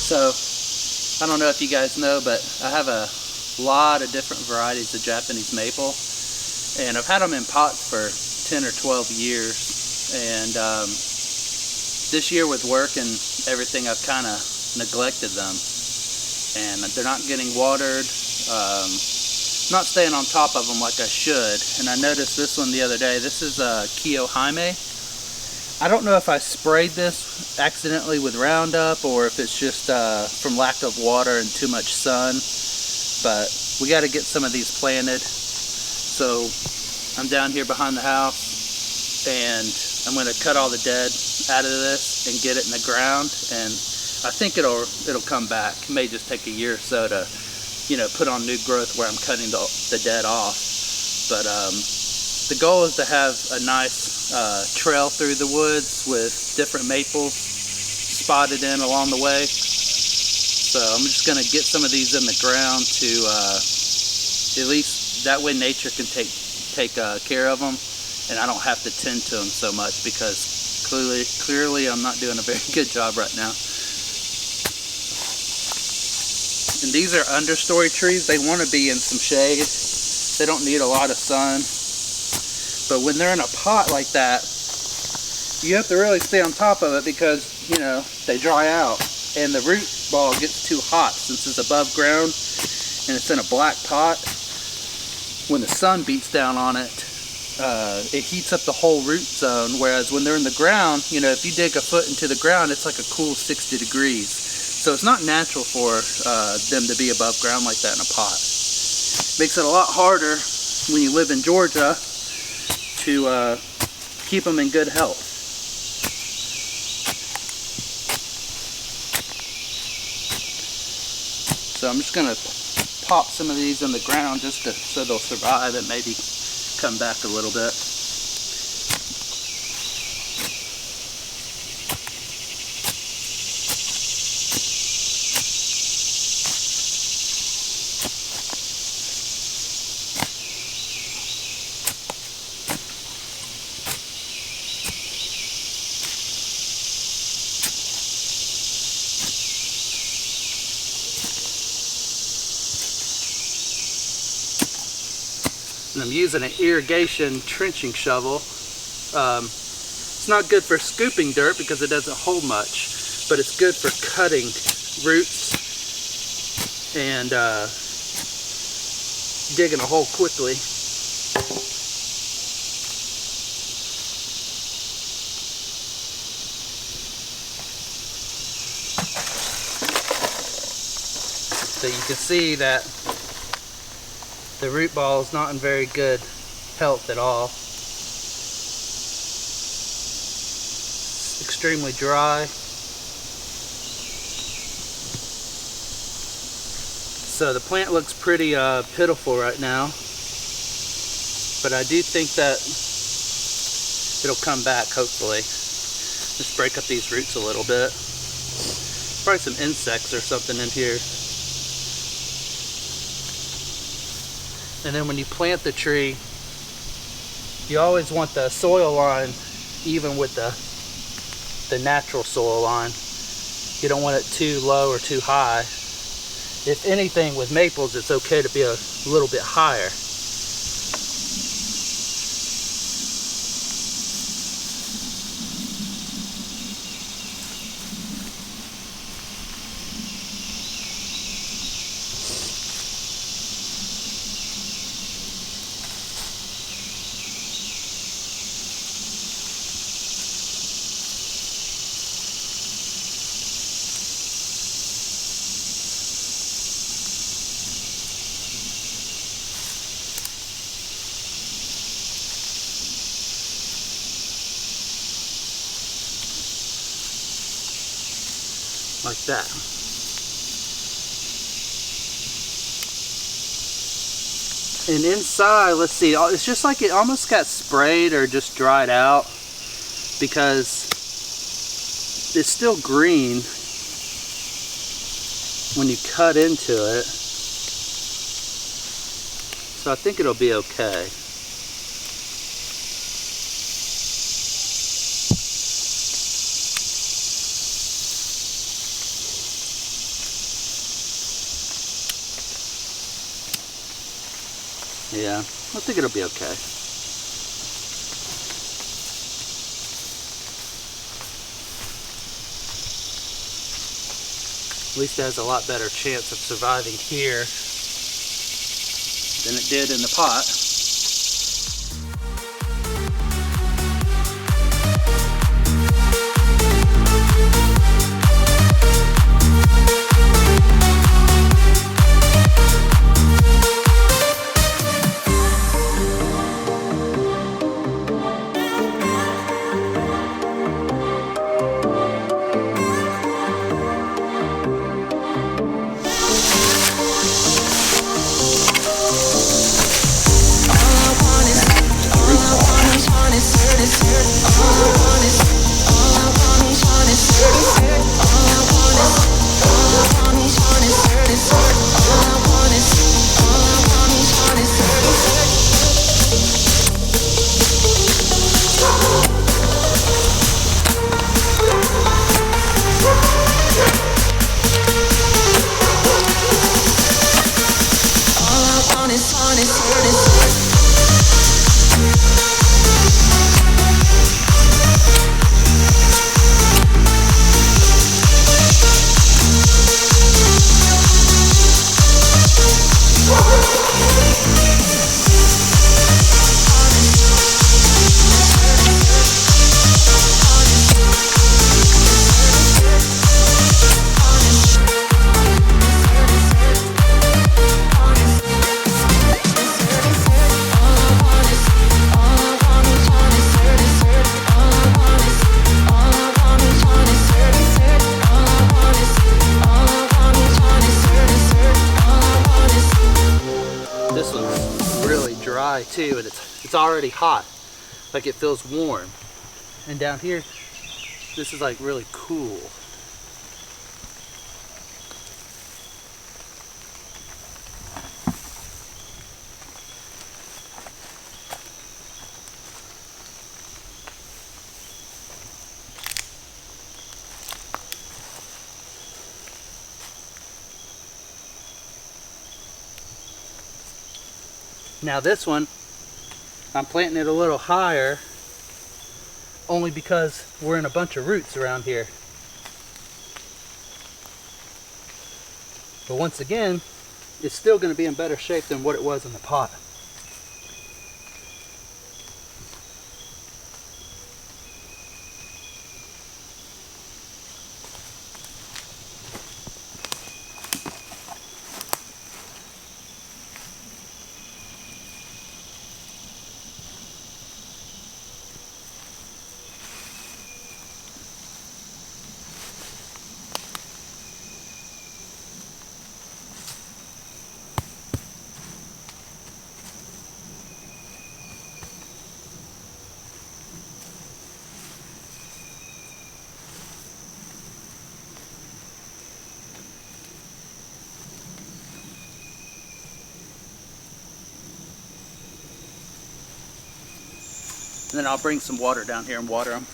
So, I don't know if you guys know, but I have a lot of different varieties of Japanese maple, and I've had them in pots for 10 or 12 years, and this year with work and everything, I've kind of neglected them, and they're not getting watered, not staying on top of them like I should. And I noticed this one the other day. This is Kiyo Jaime. I don't know if I sprayed this accidentally with Roundup or if it's just from lack of water and too much sun, but we got to get some of these planted. So I'm down here behind the house, and I'm going to cut all the dead out of this and get it in the ground, and I think it'll come back. It may just take a year or so to, you know, put on new growth where I'm cutting the dead off. But the goal is to have a nice trail through the woods with different maples spotted in along the way. So I'm just going to get some of these in the ground to at least that way nature can take care of them, and I don't have to tend to them so much, because clearly I'm not doing a very good job right now. And these are understory trees. They want to be in some shade. They don't need a lot of sun. But when they're in a pot like that, you have to really stay on top of it, because, you know, they dry out and the root ball gets too hot since it's above ground and it's in a black pot. When the sun beats down on it, it heats up the whole root zone, whereas when they're in the ground, you know, if you dig a foot into the ground, it's like a cool 60 degrees. So it's not natural for them to be above ground like that in a pot. Makes it a lot harder when you live in Georgia to keep them in good health. So I'm just going to pop some of these in the ground just so they'll survive and maybe come back a little bit. And I'm using an irrigation trenching shovel. It's not good for scooping dirt because it doesn't hold much, but it's good for cutting roots and digging a hole quickly. So you can see that the root ball is not in very good health at all. It's extremely dry. So the plant looks pretty pitiful right now, but I do think that it'll come back, hopefully. Just break up these roots a little bit. Probably some insects or something in here. And then when you plant the tree, you always want the soil line even with the natural soil line. You don't want it too low or too high. If anything, with maples, it's okay to be a little bit higher. Like that. And inside, let's see, it's just like it almost got sprayed or just dried out because it's still green when you cut into it. So I think it'll be okay. Yeah, I think it'll be okay. At least it has a lot better chance of surviving here than it did in the pot. This one's really dry too, and it's already hot, like it feels warm. And down here, this is like really cool. Now this one, I'm planting it a little higher only because we're in a bunch of roots around here. But once again, it's still going to be in better shape than what it was in the pot. And then I'll bring some water down here and water them.